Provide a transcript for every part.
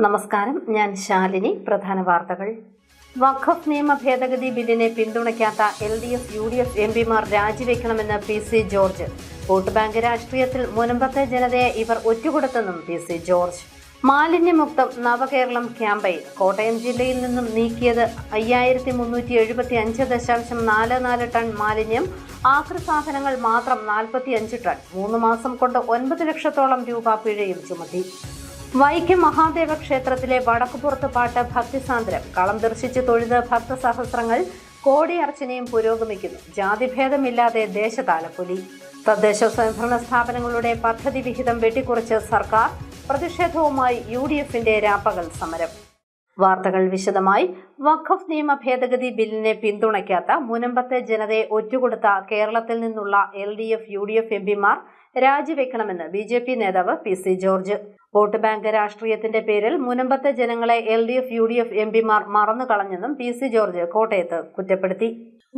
നമസ്കാരം, ഞാൻ ശാലിനി. പ്രധാന വാർത്തകൾ. വഖഫ് നിയമ ഭേദഗതി ബില്ലിനെ പിന്തുണയ്ക്കാത്ത LDF UDF MPമാർ രാജിവെക്കണമെന്ന് PC ജോർജ്. വോട്ട് ബാങ്ക് രാഷ്ട്രീയത്തിൽ മുനമ്പത്തെ ജനതയെ ഇവർ ഒറ്റുകൊടുത്തെന്നും PC ജോർജ്. മാലിന്യമുക്തം നവകേരളം ക്യാമ്പയിൻ. കോട്ടയം ജില്ലയിൽ നിന്നും നീക്കിയത് 5375.44 ടൺ മാലിന്യം. ആക്രി സാധനങ്ങൾ മാത്രം 45 ടൺ. 3 മാസം കൊണ്ട് 9 ലക്ഷത്തോളം രൂപ പിഴയും ചുമത്തി. വൈക്കം മഹാദേവ ക്ഷേത്രത്തിലെ വടക്കുപുറത്ത് പാട്ട് ഭക്തിസാന്ദ്രം. കളം ദർശിച്ച് തൊഴുത് ഭക്തസഹസ്രങ്ങൾ. കോടിയർച്ചനയും പുരോഗമിക്കുന്നു. ജാതിഭേദമില്ലാതെ ദേശതാലപ്പൊലി. തദ്ദേശ സ്വയംഭരണ സ്ഥാപനങ്ങളുടെ പദ്ധതി വിഹിതം വെട്ടിക്കുറച്ച് സർക്കാർ. പ്രതിഷേധവുമായി UDFന്റെ രാപ്പകൽ സമരം. വാർത്തകൾ വിശദമായി. വഖഫ് നിയമ ഭേദഗതി ബില്ലിനെ പിന്തുണയ്ക്കാത്ത മുനമ്പത്തെ ജനതയെ ഒറ്റുകൊടുത്ത കേരളത്തിൽ നിന്നുള്ള LDF UDF MPമാർ രാജിവെക്കണമെന്ന് BJP നേതാവ് PC ജോർജ്. വോട്ട് ബാങ്ക് രാഷ്ട്രീയത്തിന്റെ പേരിൽ മുനമ്പത്തെ ജനങ്ങളെ LDF UDF MPമാർ മറന്നുകളഞ്ഞെന്നും PC ജോർജ് കോട്ടയത്ത് കുറ്റപ്പെടുത്തി.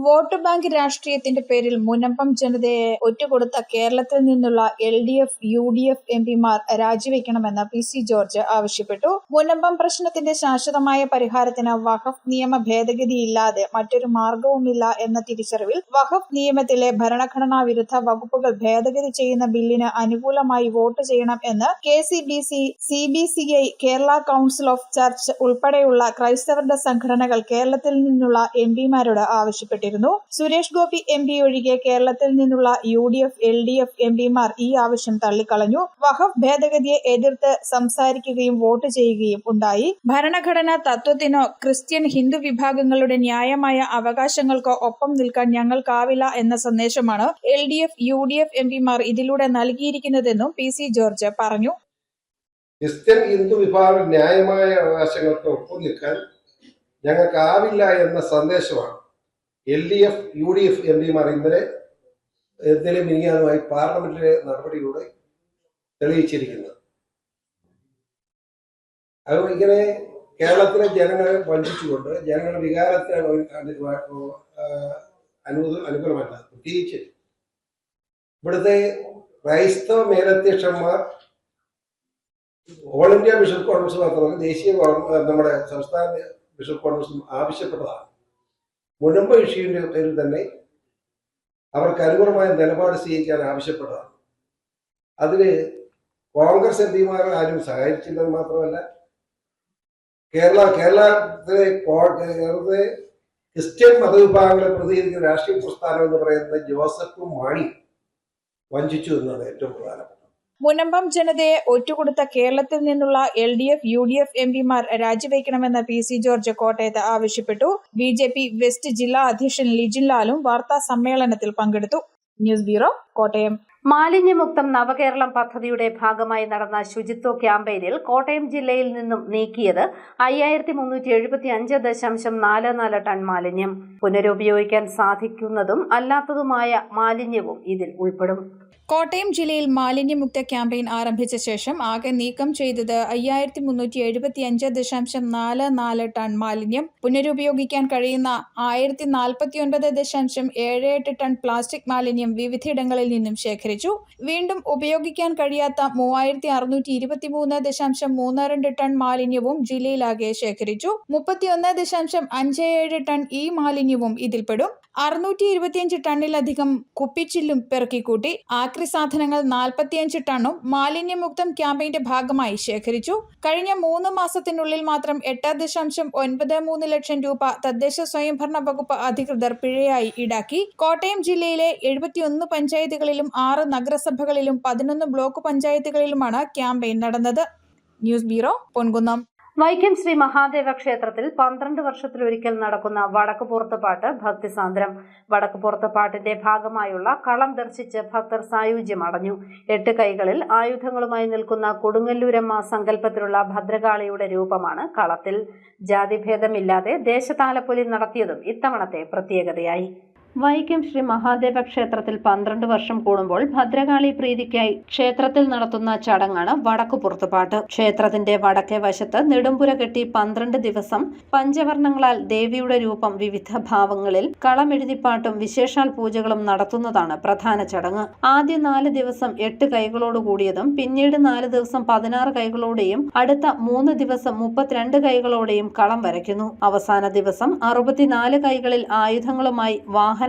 വോട്ട് ബാങ്ക് രാഷ്ട്രീയത്തിന്റെ പേരിൽ മുനമ്പം ജനതയെ ഒറ്റുകൊടുത്ത കേരളത്തിൽ നിന്നുള്ള LDF UDF MPമാർ രാജിവെക്കണമെന്ന് PC ജോർജ് ആവശ്യപ്പെട്ടു. മുനമ്പം പ്രശ്നത്തിന്റെ ശാശ്വതമായ പരിഹാരത്തിന് വഖഫ് നിയമ ഭേദഗതിയില്ലാതെ മറ്റൊരു മാർഗവുമില്ല എന്ന തിരിച്ചറിവിൽ വഖഫ് നിയമത്തിലെ ഭരണഘടനാ വിരുദ്ധ വകുപ്പുകൾ ഭേദഗതി ചെയ്യുന്ന ബില്ലിന് അനുകൂലമായി വോട്ട് ചെയ്യണം എന്ന് KCBC, CBCI, Kerala council of church ഉൾപ്പെടെയുള്ള ക്രൈസ്തവരുടെ സംഘടനകൾ കേരളത്തിൽ നിന്നുള്ള MPമാരോട് ആവശ്യപ്പെട്ടു. സുരേഷ് ഗോപി MP ഒഴികെ കേരളത്തിൽ നിന്നുള്ള UDF LDF MPമാർ ഈ ആവശ്യം തള്ളിക്കളഞ്ഞു. വഖഫ് ഭേദഗതിയെ എതിർത്ത് സംസാരിക്കുകയും വോട്ട് ചെയ്യുകയും ഉണ്ടായി. ഭരണഘടനാ തത്വത്തിനോ ക്രിസ്ത്യൻ ഹിന്ദു വിഭാഗങ്ങളുടെ ന്യായമായ അവകാശങ്ങൾക്കോ ഒപ്പം നിൽക്കാൻ ഞങ്ങൾക്കാവില്ല എന്ന സന്ദേശമാണ് LDF UDF MPമാർ ഇതിലൂടെ നൽകിയിരിക്കുന്നതെന്നും PC ജോർജ് പറഞ്ഞു. ക്രിസ്ത്യൻ ഹിന്ദു വിഭാഗം ന്യായമായ അവകാശങ്ങൾക്ക് ഒപ്പം നിൽക്കാൻ ഞങ്ങൾക്കാവില്ല എന്ന സന്ദേശമാണ് LDF UDF MPമാർ ഇന്നലെ മിനിയാനുമായി പാർലമെന്റിലെ നടപടിയിലൂടെ തെളിയിച്ചിരിക്കുന്നത്. അത് ഇങ്ങനെ കേരളത്തിലെ ജനങ്ങളെ വഞ്ചിച്ചുകൊണ്ട് ജനങ്ങളുടെ വികാരത്തിന് അനുകൂലമല്ല. പ്രത്യേകിച്ച് ഇവിടുത്തെ ക്രൈസ്തവ മേലധ്യക്ഷന്മാർ ഓൾ ഇന്ത്യ ബിഷപ്പ് കോൺഫറൻസ് മാത്രമല്ല ദേശീയ നമ്മുടെ സംസ്ഥാന ബിഷപ്പ് കോൺഫറൻസും ആവശ്യപ്പെട്ടതാണ്. മുനമ്പ ഇഷ്യൂവിന്റെ പേരിൽ തന്നെ അവർക്ക് അനുകൂലമായ നിലപാട് സ്വീകരിക്കാൻ ആവശ്യപ്പെട്ടതാണ്. അതിന് കോൺഗ്രസ് MPമാർ ആരും സഹായിച്ചില്ലെന്ന് മാത്രമല്ല കേരളത്തിലെ ക്രിസ്ത്യൻ മതവിഭാഗങ്ങളെ പ്രതിനിധീകരിക്കുന്ന രാഷ്ട്രീയ പ്രസ്ഥാനം എന്ന് പറയുന്ന ജോസഫ് മാണി വഞ്ചിച്ചു എന്നാണ് ഏറ്റവും പ്രധാനപ്പെട്ടത്. മുനമ്പം ജനതയെ ഒറ്റുകൊടുത്ത കേരളത്തിൽ നിന്നുള്ള LDF UDF MPമാർ രാജിവെക്കണമെന്ന് PC ജോർജ് കോട്ടയത്ത് ആവശ്യപ്പെട്ടു. BJP വെസ്റ്റ് ജില്ലാ അധ്യക്ഷൻ ലിജിൻ ലാലും വാർത്താ സമ്മേളനത്തിൽ പങ്കെടുത്തു. News bureau, Kottayam. മാലിന്യമുക്തം നവകേരളം പദ്ധതിയുടെ ഭാഗമായി നടന്ന ശുചിത്വ ക്യാമ്പയിനിൽ കോട്ടയം ജില്ലയിൽ നിന്നും നീക്കിയത് 5375.44 ടൺ മാലിന്യം. പുനരുപയോഗിക്കാൻ സാധിക്കുന്നതും അല്ലാത്തതുമായ മാലിന്യവും ഇതിൽ ഉൾപ്പെടും. കോട്ടയം ജില്ലയിൽ മാലിന്യമുക്ത ക്യാമ്പയിൻ ആരംഭിച്ച ശേഷം ആകെ നീക്കം ചെയ്തത് 5375.44 ടൺ മാലിന്യം. പുനരുപയോഗിക്കാൻ കഴിയുന്ന 1049.78 ടൺ പ്ലാസ്റ്റിക് മാലിന്യം വിവിധയിടങ്ങളിൽ നിന്നും ശേഖരിച്ചു. വീണ്ടും ഉപയോഗിക്കാൻ കഴിയാത്ത 3623.32 ടൺ മാലിന്യവും ജില്ലയിലാകെ ശേഖരിച്ചു. 31.57 ടൺ ഈ മാലിന്യവും ഇതിൽപ്പെടും. 625 ടണ്ണിലധികം കുപ്പിച്ചില്ലും പെറുക്കിക്കൂട്ടി. ആക്രി സാധനങ്ങൾ 45 ടണ്ണും മാലിന്യമുക്തം ക്യാമ്പയിന്റെ ഭാഗമായി ശേഖരിച്ചു. കഴിഞ്ഞ 3 മാസത്തിനുള്ളിൽ മാത്രം 8.93 ലക്ഷം രൂപ തദ്ദേശ സ്വയംഭരണ വകുപ്പ് അധികൃതർ പിഴയായി ഈടാക്കി. കോട്ടയം ജില്ലയിലെ 71 പഞ്ചായത്തുകളിലും 6 നഗരസഭകളിലും 11 ബ്ലോക്ക് പഞ്ചായത്തുകളിലുമാണ് ക്യാമ്പയിൻ നടന്നത്. News bureau, Ponkunnam. വൈക്കം ശ്രീ മഹാദേവ ക്ഷേത്രത്തിൽ 12 വർഷത്തിലൊരിക്കൽ നടക്കുന്ന വടക്കുപുറത്ത് പാട്ട് ഭക്തിസാന്ദ്രം. വടക്കുപുറത്ത് പാട്ടിന്റെ ഭാഗമായുള്ള കളം ദർശിച്ച് ഭക്തർ സായുജ്യം അടഞ്ഞു. 8 കൈകളിൽ ആയുധങ്ങളുമായി നിൽക്കുന്ന കൊടുങ്ങല്ലൂരമ്മ സങ്കല്പത്തിലുള്ള ഭദ്രകാളിയുടെ രൂപമാണ് കളത്തിൽ. ജാതിഭേദമില്ലാതെ ദേശതാലപ്പൊലി നടത്തിയതും ഇത്തവണത്തെ പ്രത്യേകതയായി. വൈക്കം ശ്രീ മഹാദേവ ക്ഷേത്രത്തിൽ 12 വർഷം കൂടുമ്പോൾ ഭദ്രകാളി പ്രീതിക്കായി ക്ഷേത്രത്തിൽ നടത്തുന്ന ചടങ്ങാണ് വടക്കുപുറത്തുപാട്ട്. ക്ഷേത്രത്തിന്റെ വടക്കേ വശത്ത് നെടുമ്പുര കെട്ടി 12 ദിവസം പഞ്ചവർണ്ണങ്ങളാൽ ദേവിയുടെ രൂപം വിവിധ ഭാവങ്ങളിൽ കളമെഴുതിപ്പാട്ടും വിശേഷാൽ പൂജകളും നടത്തുന്നതാണ് പ്രധാന ചടങ്ങ്. ആദ്യ 4 ദിവസം 8 കൈകളോടുകൂടിയതും പിന്നീട് 4 ദിവസം 16 കൈകളോടെയും അടുത്ത 3 ദിവസം 32 കൈകളോടെയും കളം വരയ്ക്കുന്നു. അവസാന ദിവസം 64 കൈകളിൽ ആയുധങ്ങളുമായി വാഹനമായ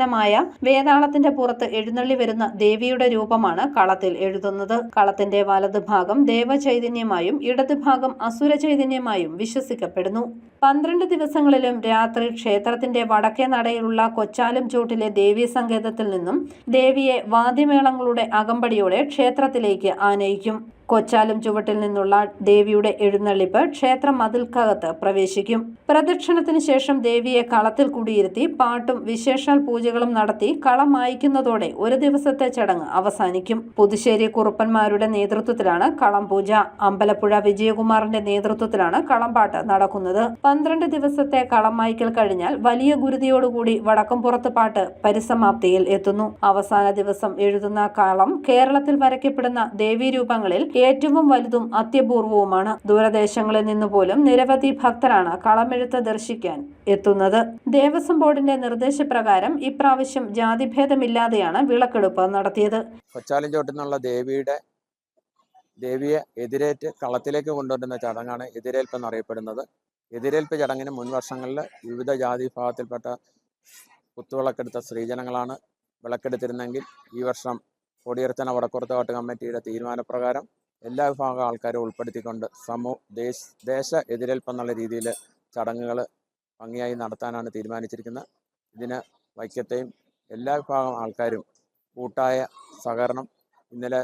വേതാളത്തിന്റെ പുറത്ത് എഴുന്നള്ളി വരുന്ന ദേവിയുടെ രൂപമാണ് കളത്തിൽ എഴുതുന്നത്. കളത്തിന്റെ വലതുഭാഗം ദേവചൈതന്യമായും ഇടതുഭാഗം അസുര ചൈതന്യമായും വിശ്വസിക്കപ്പെടുന്നു. 12 ദിവസങ്ങളിലും രാത്രി ക്ഷേത്രത്തിന്റെ വടക്കേ നടയിലുള്ള കൊച്ചാലും ചൂട്ടിലെ ദേവീ സങ്കേതത്തിൽ നിന്നും ദേവിയെ വാദ്യമേളങ്ങളുടെ അകമ്പടിയോടെ ക്ഷേത്രത്തിലേക്ക് ആനയിക്കും. കൊച്ചാലും ചുവട്ടിൽ നിന്നുള്ള ദേവിയുടെ എഴുന്നള്ളിപ്പ് ക്ഷേത്ര മതിൽക്കകത്ത് പ്രവേശിക്കും. പ്രദക്ഷിണത്തിന് ശേഷം ദേവിയെ കളത്തിൽ കുടിയിരുത്തി പാട്ടും വിശേഷാൽ പൂജകളും നടത്തി കളം മായ്ക്കുന്നതോടെ ഒരു ദിവസത്തെ ചടങ്ങ് അവസാനിക്കും. പുതുശ്ശേരി കുറുപ്പന്മാരുടെ നേതൃത്വത്തിലാണ് കളം പൂജ. അമ്പലപ്പുഴ വിജയകുമാറിന്റെ നേതൃത്വത്തിലാണ് കളംപാട്ട് നടക്കുന്നത്. 12 ദിവസത്തെ കളം മായ്ക്കൽ കഴിഞ്ഞാൽ വലിയ ഗുരുതിയോടുകൂടി വടക്കുംപുറത്ത് പാട്ട് പരിസമാപ്തിയിൽ എത്തുന്നു. അവസാന ദിവസം എഴുതുന്ന കളം കേരളത്തിൽ വരയ്ക്കപ്പെടുന്ന ദേവീരൂപങ്ങളിൽ ഏറ്റവും വലുതും അത്യപൂർവവുമാണ്. ദൂരദേശങ്ങളിൽ നിന്നുപോലും നിരവധി ഭക്തരാണ് കളമെഴുത്ത് ദർശിക്കാൻ എത്തുന്നത്. ദേവസ്വം ബോർഡിന്റെ നിർദ്ദേശപ്രകാരം ഇപ്രാവശ്യം ജാതിഭേദമില്ലാതെയാണ് വിളക്കെടുപ്പ് നടത്തിയത്. കൊച്ചാലിൻചോട്ടിൽ നിന്നുള്ള ദേവിയെ എതിരേറ്റ് കളത്തിലേക്ക് കൊണ്ടുവരുന്ന ചടങ്ങാണ് എതിരേൽപ്പ് എന്നറിയപ്പെടുന്നത്. എതിരേൽപ്പ് ചടങ്ങിന് മുൻ വർഷങ്ങളിൽ വിവിധ ജാതി വിഭാഗത്തിൽപ്പെട്ട കുത്തുവിളക്കെടുത്ത സ്ത്രീജനങ്ങളാണ് വിളക്കെടുത്തിരുന്നെങ്കിൽ ഈ വർഷം കൊടിയർച്ചന വടക്കുപുറത്തുപാട്ട് കമ്മിറ്റിയുടെ തീരുമാനപ്രകാരം എല്ലാ വിഭാഗം ആൾക്കാരും ഉൾപ്പെടുത്തിക്കൊണ്ട് ദേശ എതിരേൽപ്പ് എന്നുള്ള രീതിയിൽ ചടങ്ങുകൾ ഭംഗിയായി നടത്താനാണ് തീരുമാനിച്ചിരിക്കുന്നത്. ഇതിന് വൈക്കത്തെയും എല്ലാ വിഭാഗം ആൾക്കാരും കൂട്ടായ സഹകരണം ഇന്നലെ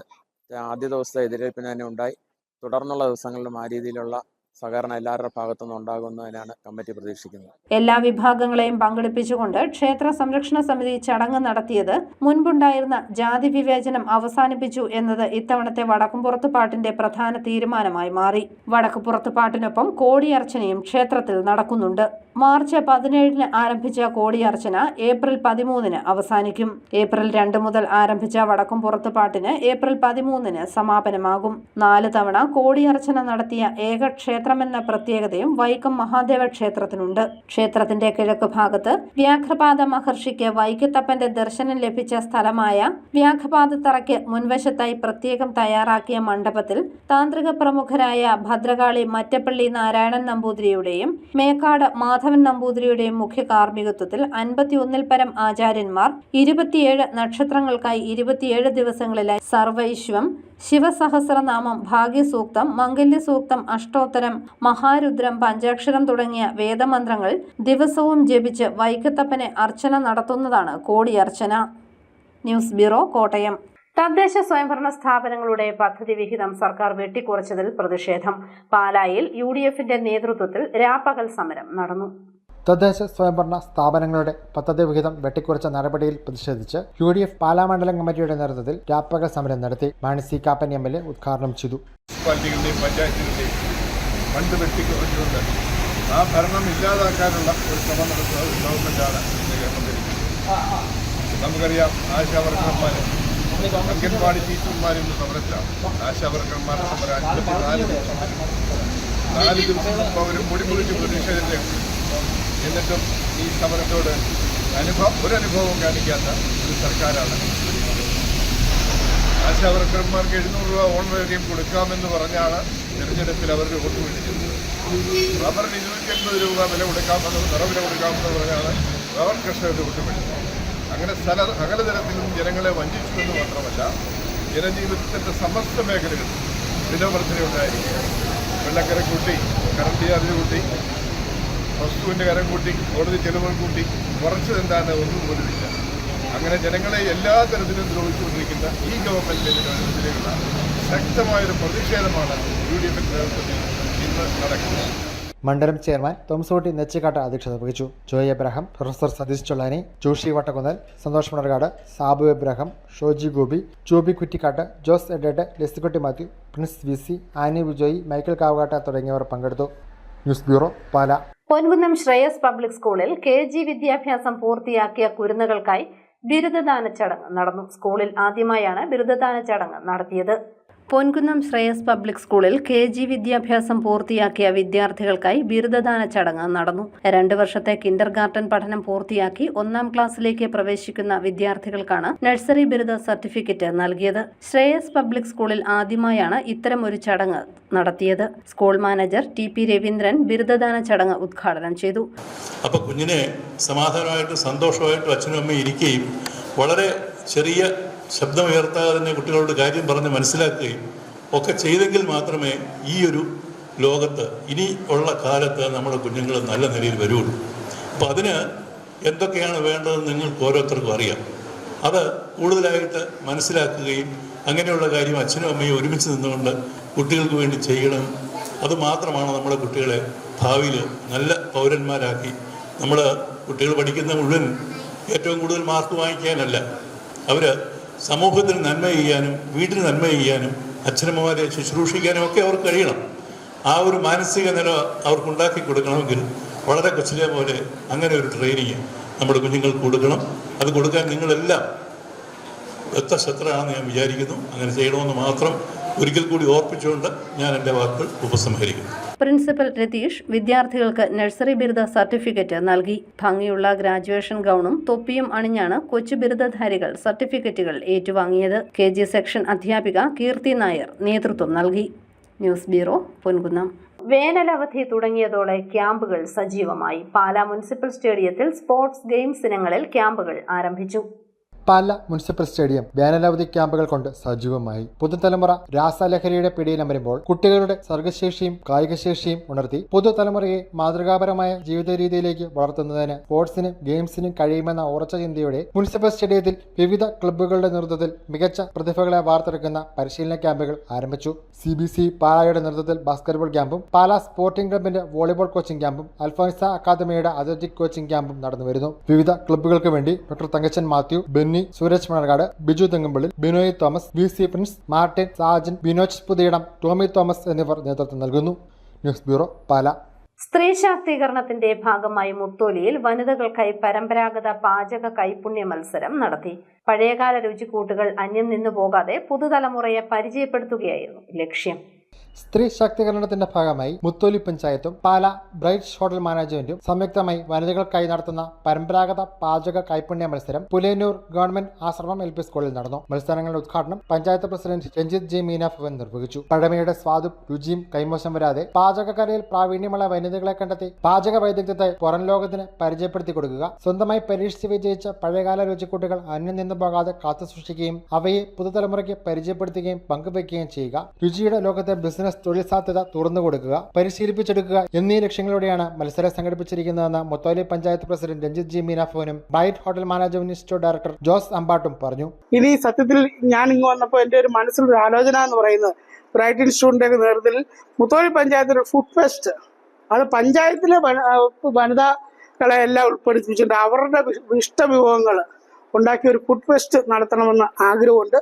ആദ്യ ദിവസത്തെ എതിരേൽപ്പിന് തന്നെ ഉണ്ടായി. തുടർന്നുള്ള ദിവസങ്ങളിലും ആ രീതിയിലുള്ള സഹകരണം എല്ലാവരുടെ ഭാഗത്തുനിന്നും ഉണ്ടാകുന്നതിനാണ് കമ്മിറ്റി പ്രതീക്ഷിക്കുന്നത്. എല്ലാ വിഭാഗങ്ങളെയും പങ്കെടുപ്പിച്ചുകൊണ്ട് ക്ഷേത്ര സംരക്ഷണ സമിതി ചടങ്ങ് നടത്തിയത് മുൻപുണ്ടായിരുന്ന ജാതി വിവേചനം അവസാനിപ്പിച്ചു എന്നത് ഇത്തവണത്തെ വടക്കുംപുറത്തുപാട്ടിന്റെ പ്രധാന തീരുമാനമായി മാറി. വടക്കുപുറത്തുപാട്ടിനൊപ്പം കോടിയർച്ചനയും ക്ഷേത്രത്തിൽ നടക്കുന്നുണ്ട്. മാർച്ച് 17-ന് ആരംഭിച്ച കോടിയർച്ചന ഏപ്രിൽ 13-ന് അവസാനിക്കും. ഏപ്രിൽ 2 മുതൽ ആരംഭിച്ച വടക്കുംപുറത്തുപാട്ടിന് ഏപ്രിൽ 13-ന് സമാപനമാകും. 4 തവണ കോടിയർച്ചന നടത്തിയ ഏക ക്ഷേത്രമെന്ന പ്രത്യേകതയും വൈക്കം മഹാദേവ ക്ഷേത്രത്തിനുണ്ട്. ക്ഷേത്രത്തിന്റെ കിഴക്ക് ഭാഗത്ത് വ്യാഘ്രപാദ മഹർഷിക്ക് വൈക്കത്തപ്പന്റെ ദർശനം ലഭിച്ച സ്ഥലമായ വ്യാഘ്രപാദത്തറയ്ക്ക് മുൻവശത്തായി പ്രത്യേകം തയ്യാറാക്കിയ മണ്ഡപത്തിൽ താന്ത്രിക പ്രമുഖരായ ഭദ്രകാളി മറ്റപ്പള്ളി നാരായണൻ നമ്പൂതിരിയുടെയും മേക്കാട് മാധവൻ നമ്പൂതിരിയുടെയും മുഖ്യ കാർമ്മികത്വത്തിൽ 51-ൽ പരം ആചാര്യന്മാർ 27 നക്ഷത്രങ്ങൾക്കായി 27 ദിവസങ്ങളിലായി സർവൈശ്വം, ശിവസഹസ്രനാമം, ഭാഗ്യസൂക്തം, മംഗല്യസൂക്തം, അഷ്ടോത്തരം, മഹാരുദ്രം, പഞ്ചാക്ഷരം തുടങ്ങിയ വേദമന്ത്രങ്ങൾ ദിവസവും ജപിച്ച് വൈക്കത്തപ്പനെ അർച്ചന നടത്തുന്നതാണ് കോടിയർച്ചന. News bureau, Kottayam. തദ്ദേശ സ്വയംഭരണ സ്ഥാപനങ്ങളുടെ പദ്ധതി വിഹിതം സർക്കാർ വെട്ടിക്കുറച്ചതിൽ പ്രതിഷേധം. പാലായിൽ UDF-ന്റെ നേതൃത്വത്തിൽ രാപ്പകൽ സമരം നടന്നു. തദ്ദേശ സ്വയംഭരണ സ്ഥാപനങ്ങളുടെ പദ്ധതി വിഹിതം വെട്ടിക്കുറച്ച നടപടിയിൽ പ്രതിഷേധിച്ച് UDF പാലാ മണ്ഡലം കമ്മിറ്റിയുടെ നേതൃത്വത്തിൽ രാപ്പകൽ സമരം നടത്തി. മാണി സി കാപ്പൻ MLA ഉദ്ഘാടനം ചെയ്തു. പഞ്ചായത്തിന്റെയും ഫണ്ട് വെട്ടിക്കുറച്ചുകൊണ്ട് ആ ഭരണം ഇല്ലാതാക്കാനുള്ള ഒരു ശ്രമം നടത്തുന്ന ഒരു ഗവൺമെന്റാണ് നമുക്കറിയാം. ആശാവർക്കർമാർ, അംഗൻവാടി ടീച്ചർമാരിന്ന് സമരത്തിലാണ്. ആശാവർക്കർമാരുടെ സമരം 54 ദിവസം. 4 ദിവസം മുമ്പ് അവർ പൊടിപൊളിച്ച് പ്രതിഷേധിച്ചു. എന്നിട്ടും ഈ സമരത്തോട് ഒരനുഭവവും കാണിക്കാത്ത ഒരു സർക്കാരാണ്. ആശാവർക്കർമാർക്ക് 700 രൂപ ഓണറേറിയം കൊടുക്കാമെന്ന് പറഞ്ഞാണ് തിരഞ്ഞെടുപ്പിൽ അവരുടെ വോട്ട് മേടിച്ചത്. റബ്ബറിന് 280 രൂപ വില കൊടുക്കാമെന്ന് നിറവില കൊടുക്കാമെന്ന് പറഞ്ഞാണ് റബ്ബർ കർഷകരുടെ വോട്ട് മേടിച്ചത്. അങ്ങനെ സകല തരത്തിലും ജനങ്ങളെ വഞ്ചിച്ചു എന്ന് മാത്രമല്ല, ജനജീവിതത്തിൻ്റെ സമസ്ത മേഖലകളിൽ വിലവർദ്ധനയുണ്ടായിരിക്കും. വെള്ളക്കര കൂട്ടി, കറണ്ട് ചാർജ് കൂട്ടി, വസ്തുവിൻ്റെ കരം കൂട്ടി, കോടതി ചെലവുകൾ കൂട്ടി, കുറച്ചതെന്താണ് ഒന്നും പോലുമില്ല. അങ്ങനെ ജനങ്ങളെ എല്ലാ തരത്തിലും ദ്രോഹിച്ചുകൊണ്ടിരിക്കുന്ന ഈ ഗവൺമെന്റിനെതിരെയുള്ള ശക്തമായൊരു പ്രതിഷേധമാണ് UDF-ന്റെ നേതൃത്വത്തിൽ ഇന്ന് നടക്കുന്നത്. മണ്ഡലം ചെയർമാൻ തോമസോട്ടി നെച്ചിക്കാട്ട് അധ്യക്ഷത വഹിച്ചു. ജോയ് എബ്രഹാം, പ്രൊഫസർ സതീഷ് ചൊള്ളാനി, ജോഷി വട്ടക്കുന്നൽ, സന്തോഷ് മണർകാട്, സാബു എബ്രഹാം, ഷോജി ഗോപി, ജോബി കുറ്റിക്കാട്ട്, ജോസ് എഡേഡ്, ലെസിക്കുട്ടി മാത്യു, പ്രിൻസ് VC, ആനി വിജോയി, മൈക്കിൾ കാവകാട്ട തുടങ്ങിയവർ പങ്കെടുത്തു. News bureau, Pala. Ponkunnam Shreyas public സ്കൂളിൽ KG വിദ്യാഭ്യാസം പൂർത്തിയാക്കിയ കുരുന്നുകൾക്കായി ബിരുദദാന ചടങ്ങ് നടന്നു. സ്കൂളിൽ ആദ്യമായാണ് ബിരുദദാന ചടങ്ങ് നടത്തിയത്. പൊൻകുന്നം ശ്രേയസ് പബ്ലിക് സ്കൂളിൽ KG വിദ്യാഭ്യാസം പൂർത്തിയാക്കിയ വിദ്യാർത്ഥികൾക്കായി ബിരുദദാന ചടങ്ങ് നടന്നു. 2 വർഷത്തെ കിൻഡർ ഗാർട്ടൻ പഠനം പൂർത്തിയാക്കി 1ാം ക്ലാസ്സിലേക്ക് പ്രവേശിക്കുന്ന വിദ്യാർത്ഥികൾക്കാണ് നഴ്സറി ബിരുദ സർട്ടിഫിക്കറ്റ് നൽകിയത്. ശ്രേയസ് പബ്ലിക് സ്കൂളിൽ ആദ്യമായാണ് ഇത്തരം ഒരു ചടങ്ങ് നടത്തിയത്. സ്കൂൾ മാനേജർ TP രവീന്ദ്രൻ ബിരുദദാന ചടങ്ങ് ഉദ്ഘാടനം ചെയ്തു. അപ്പോൾ കുഞ്ഞിനെ സമാധാനമായിട്ടും സന്തോഷമായിട്ടും അച്ഛനും അമ്മയും ഇരിക്കുകയും വളരെ ചെറിയ ശബ്ദമുയർത്താതെ തന്നെ കുട്ടികളോട് കാര്യം പറഞ്ഞ് മനസ്സിലാക്കുകയും ഒക്കെ ചെയ്തെങ്കിൽ മാത്രമേ ഈ ഒരു ലോകത്ത് ഇനി ഉള്ള കാലത്ത് നമ്മുടെ കുഞ്ഞുങ്ങൾ നല്ല നിലയിൽ വരുള്ളൂ. അപ്പോൾ അതിന് എന്തൊക്കെയാണ് വേണ്ടതെന്ന് നിങ്ങൾക്ക് ഓരോരുത്തർക്കും അറിയാം. അത് കൂടുതലായിട്ട് മനസ്സിലാക്കുകയും അങ്ങനെയുള്ള കാര്യം അച്ഛനും അമ്മയും ഒരുമിച്ച് നിന്നുകൊണ്ട് കുട്ടികൾക്ക് വേണ്ടി ചെയ്യണം. അതുമാത്രമാണ് നമ്മുടെ കുട്ടികളെ ഭാവിയിൽ നല്ല പൗരന്മാരാക്കി നമ്മൾ കുട്ടികൾ പഠിക്കുന്ന മുഴുവൻ ഏറ്റവും കൂടുതൽ മാർക്ക് വാങ്ങിക്കാനല്ല, അവർ സമൂഹത്തിന് നന്മ ചെയ്യാനും വീട്ടിന് നന്മ ചെയ്യാനും അച്ഛനമ്മമാരെ ശുശ്രൂഷിക്കാനും ഒക്കെ അവർക്ക് കഴിയണം. ആ ഒരു മാനസിക നില അവർക്കുണ്ടാക്കി കൊടുക്കണമെങ്കിൽ വളരെ കൊച്ചിലെ പോലെ അങ്ങനെ ഒരു ട്രെയിനിങ് നമ്മുടെ കുഞ്ഞുങ്ങൾക്ക് കൊടുക്കണം. അത് കൊടുക്കാൻ നിങ്ങളെല്ലാം വ്യക്തശത്രാണെന്ന് ഞാൻ വിചാരിക്കുന്നു. അങ്ങനെ ചെയ്യണമെന്ന് മാത്രം ഒരിക്കൽ കൂടി ഓർപ്പിച്ചുകൊണ്ട് ഞാൻ എൻ്റെ വാക്കുകൾ ഉപസംഹരിക്കുന്നു. പ്രിൻസിപ്പൽ രതീഷ് വിദ്യാർത്ഥികൾക്ക് നഴ്സറി ബിരുദ സർട്ടിഫിക്കറ്റ് നൽകി. ഭംഗിയുള്ള ഗ്രാജുവേഷൻ ഗൗണും തൊപ്പിയും അണിഞ്ഞാണ് കൊച്ചു ബിരുദധാരികൾ സർട്ടിഫിക്കറ്റുകൾ ഏറ്റുവാങ്ങിയത്. KG സെക്ഷൻ അധ്യാപിക കീർത്തി നായർ നേതൃത്വം നൽകി. News bureau, Ponkunnam. വേനലവധി തുടങ്ങിയതോടെ ക്യാമ്പുകൾ സജീവമായി. പാലാ മുനിസിപ്പൽ സ്റ്റേഡിയത്തിൽ സ്പോർട്സ് ഗെയിംസ് ഇനങ്ങളിൽ ക്യാമ്പുകൾ ആരംഭിച്ചു. പാലാ മുനിസിപ്പൽ സ്റ്റേഡിയം വേനലവധി ക്യാമ്പുകൾ കൊണ്ട് സജീവമായി. പുതുതലമുറ രാസലഹരിയുടെ പിടിയിലമരുമ്പോൾ കുട്ടികളുടെ സർഗശേഷിയും കായികശേഷിയും ഉണർത്തി പുതുതലമുറയെ മാതൃകാപരമായ ജീവിത രീതിയിലേക്ക് വളർത്തുന്നതിന് സ്പോർട്സിനും ഗെയിംസിനും കഴിയുമെന്ന ഉറച്ച ചിന്തയോടെ മുനിസിപ്പൽ സ്റ്റേഡിയത്തിൽ വിവിധ ക്ലബ്ബുകളുടെ നേതൃത്വത്തിൽ മികച്ച പ്രതിഭകളെ വാർത്തെടുക്കുന്ന പരിശീലന ക്യാമ്പുകൾ ആരംഭിച്ചു. CBC പാലായുടെ നേതൃത്വത്തിൽ ബാസ്കറ്റ്ബോൾ ക്യാമ്പും പാലാ സ്പോർട്ടിംഗ് ക്ലബിന്റെ വോളിബോൾ കോച്ചിംഗ് ക്യാമ്പും അൽഫോൻസ അക്കാദമിയുടെ അത്ലറ്റിക് കോച്ചിംഗ് ക്യാമ്പും നടന്നുവരുന്നു. വിവിധ ക്ലബ്ബുകൾക്ക് വേണ്ടി ഡോക്ടർ തങ്കച്ചൻ മാത്യു, ബെന്നി, സൂരജ് മണർകാട്, ബിജു തെങ്ങുംപള്ളി, ബിനോയ് തോമസ്, VC പ്രിൻസ്, മാർട്ടിൻ, സാജൻ, ബിനോജ് പുതിയിടം, ടോമി തോമസ് എന്നിവർ നേതൃത്വം നൽകുന്നു. News bureau, Pala. സ്ത്രീ ശാക്തീകരണത്തിന്റെ ഭാഗമായി മുത്തോലിയിൽ വനിതകൾക്കായി പരമ്പരാഗത പാചക കൈപുണ്യ മത്സരം നടത്തി. പഴയകാല രുചിക്കൂട്ടുകൾ അന്യം നിന്നു പോകാതെ പുതുതലമുറയെ പരിചയപ്പെടുത്തുകയായിരുന്നു ലക്ഷ്യം. സ്ത്രീ ശാക്തീകരണത്തിന്റെ ഭാഗമായി മുത്തോലി പഞ്ചായത്തും പാലാ ബ്രൈറ്റ്സ് ഹോട്ടൽ മാനേജ്മെന്റും സംയുക്തമായി വനിതകൾക്കായി നടത്തുന്ന പരമ്പരാഗത പാചക കൈപുണ്യ മത്സരം പുലേനൂർ ഗവൺമെന്റ് ആശ്രമം LP സ്കൂളിൽ നടന്നു. മത്സരങ്ങളുടെ ഉദ്ഘാടനം പഞ്ചായത്ത് പ്രസിഡന്റ് രഞ്ജിത്ത് J. മീനാഭവൻ നിർവഹിച്ചു. പഴമയുടെ സ്വാദും രുചിയും കൈമോശം വരാതെ പാചകകലയിൽ പ്രാവീണ്യമുള്ള വനിതകളെ കണ്ടെത്തി പാചക വൈദഗ്ധ്യത്തെ പുറം ലോകത്തിന് പരിചയപ്പെടുത്തി കൊടുക്കുക, സ്വന്തമായി പരീക്ഷിച്ച് വിജയിച്ച പഴയകാല രുചിക്കൂട്ടുകൾ അന്യം നിന്നു പോകാതെ കാത്തുസൂക്ഷിക്കുകയും അവയെ പുതുതലമുറയ്ക്ക് പരിചയപ്പെടുത്തുകയും പങ്കുവയ്ക്കുകയും ചെയ്യുക, രുചിയുടെ ലോകത്തെ ബിസിനസ് തൊഴിൽ സാധ്യത തുറന്നു കൊടുക്കുക, പരിശീലിപ്പിച്ചെടുക്കുക എന്നീ ലക്ഷ്യങ്ങളോടെയാണ് മത്സരം സംഘടിപ്പിച്ചിരിക്കുന്നതെന്ന് മുത്തോലി പഞ്ചായത്ത് പ്രസിഡന്റ് രഞ്ജിത്ത് J. മീനാഭവനും bright hotel management institute director Jose അമ്പാട്ടും പറഞ്ഞു. ഇനി സത്യത്തിൽ ഞാൻ ഇങ്ങ് വന്നപ്പോൾ എൻ്റെ ഒരു മനസ്സിലൊരു ആലോചന എന്ന് പറയുന്നത് ബ്രൈറ്റ് ഇൻസ്റ്റിറ്റ്യൂട്ടിന്റെ നേതൃത്വത്തിൽ മുത്തോലി പഞ്ചായത്തിൽ ഫുഡ് ഫെസ്റ്റ്, അത് പഞ്ചായത്തിലെ വനിതാക്കളെ എല്ലാം ഉൾപ്പെടുത്തിച്ചിട്ട് അവരുടെ ഇഷ്ടവിഭവങ്ങൾ ഉണ്ടാക്കിയ ഒരു ഫുഡ് ഫെസ്റ്റ് നടത്തണമെന്ന് ആഗ്രഹമുണ്ട്.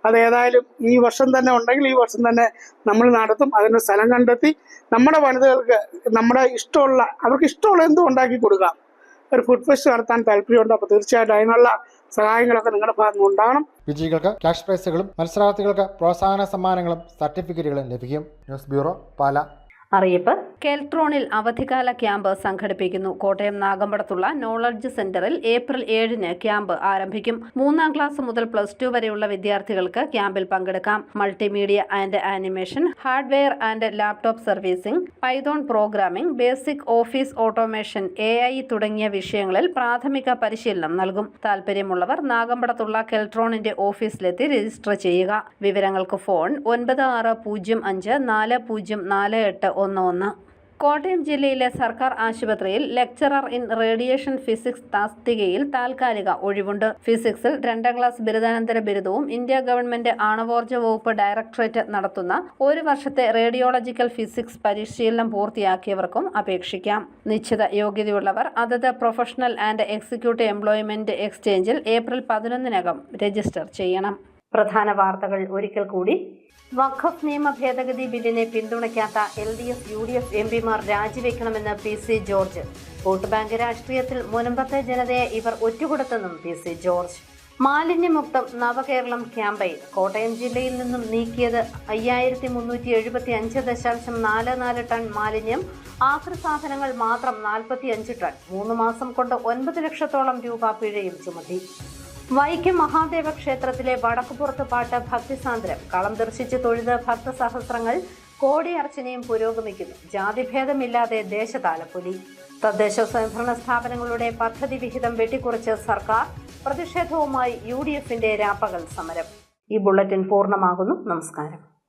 അത് ഏതായാലും ഈ വർഷം തന്നെ ഉണ്ടെങ്കിൽ ഈ വർഷം തന്നെ നമ്മൾ നടത്തും. അതിന് സ്ഥലം കണ്ടെത്തി നമ്മുടെ വനിതകൾക്ക് നമ്മുടെ ഇഷ്ടമുള്ള അവർക്ക് ഇഷ്ടമുള്ള എന്തും ഉണ്ടാക്കി കൊടുക്കാം. ഒരു ഫുഡ് ഫെസ്റ്റ് നടത്താൻ താല്പര്യമുണ്ട്. അപ്പോൾ തീർച്ചയായിട്ടും അതിനുള്ള സഹായങ്ങളൊക്കെ നിങ്ങളുടെ ഭാഗത്ത് ഉണ്ടാകണം. വിജയികൾക്ക് ക്യാഷ് പ്രൈസുകളും മത്സരാർത്ഥികൾക്ക് പ്രോത്സാഹന സമ്മാനങ്ങളും സർട്ടിഫിക്കറ്റുകളും ലഭിക്കും. News bureau, Pala. അറിയിപ്പ്: കെൽട്രോണിൽ അവധിക്കാല ക്യാമ്പ് സംഘടിപ്പിക്കുന്നു. കോട്ടയം നാഗമ്പടത്തുള്ള നോളജ് സെന്ററിൽ ഏപ്രിൽ 7-ന് ക്യാമ്പ് ആരംഭിക്കും. 3ാം ക്ലാസ് മുതൽ +2 വരെയുള്ള വിദ്യാർത്ഥികൾക്ക് ക്യാമ്പിൽ പങ്കെടുക്കാം. Multimedia and animation, hardware and laptop servicing, Python programming, basic office automation, AI തുടങ്ങിയ വിഷയങ്ങളിൽ പ്രാഥമിക പരിശീലനം നൽകും. താൽപര്യമുള്ളവർ നാഗമ്പടത്തുള്ള കെൽട്രോണിന്റെ ഓഫീസിലെത്തി രജിസ്റ്റർ ചെയ്യുക. വിവരങ്ങൾക്ക് ഫോൺ 9605404811. കോട്ടയം ജില്ലയിലെ സർക്കാർ ആശുപത്രിയിൽ ലെക്ചറർ ഇൻ റേഡിയേഷൻ ഫിസിക്സ് തസ്തികയിൽ താൽക്കാലിക ഒഴിവുണ്ട്. ഫിസിക്സിൽ 2ാം ക്ലാസ് ബിരുദാനന്തര ബിരുദവും ഇന്ത്യ ഗവൺമെന്റ് ആണവോർജ്ജ വകുപ്പ് ഡയറക്ടറേറ്റ് നടത്തുന്ന 1 വർഷത്തെ റേഡിയോളജിക്കൽ ഫിസിക്സ് പരിശീലനം പൂർത്തിയാക്കിയവർക്കും അപേക്ഷിക്കാം. നിശ്ചിത യോഗ്യതയുള്ളവർ അതത് പ്രൊഫഷണൽ ആൻഡ് എക്സിക്യൂട്ടീവ് എംപ്ലോയ്മെന്റ് എക്സ്ചേഞ്ചിൽ ഏപ്രിൽ 11-നകം രജിസ്റ്റർ ചെയ്യണം. പ്രധാന വാർത്തകൾ ഒരിക്കൽ കൂടി. വഖഫ് നിയമ ഭേദഗതി ബില്ലിനെ പിന്തുണയ്ക്കാത്ത LDF UDF MPമാർ രാജിവെക്കണമെന്ന് PC ജോർജ്. വോട്ട് ബാങ്ക് രാഷ്ട്രീയത്തിൽ മുനമ്പത്തെ ജനതയെ ഇവർ ഒറ്റുകൊടുത്തെന്നും PC ജോർജ്. മാലിന്യമുക്തം നവകേരളം ക്യാമ്പയിൻ. കോട്ടയം ജില്ലയിൽ നിന്നും നീക്കിയത് 5375.44 ടൺ മാലിന്യം. ആക്രി സാധനങ്ങൾ മാത്രം 45 ടൺ. 3 മാസം കൊണ്ട് 9 ലക്ഷത്തോളം രൂപ പിഴയും ചുമത്തി. വൈക്കം മഹാദേവ ക്ഷേത്രത്തിലെ വടക്കുപുറത്ത് പാട്ട് ഭക്തിസാന്ദ്രം. കളം ദർശിച്ച് തൊഴുത് ഭക്തസഹസ്രങ്ങൾ. കോടിയർച്ചനയും പുരോഗമിക്കുന്നു. ജാതിഭേദമില്ലാതെ ദേശതാലപ്പൊലി. തദ്ദേശ സ്വയംഭരണ സ്ഥാപനങ്ങളുടെ പദ്ധതി വിഹിതം വെട്ടിക്കുറച്ച് സർക്കാർ. പ്രതിഷേധവുമായി UDFന്റെ രാപ്പകൽ സമരം. ഈ ബുള്ളറ്റിൻ പൂർണ്ണമാകുന്നു. നമസ്കാരം.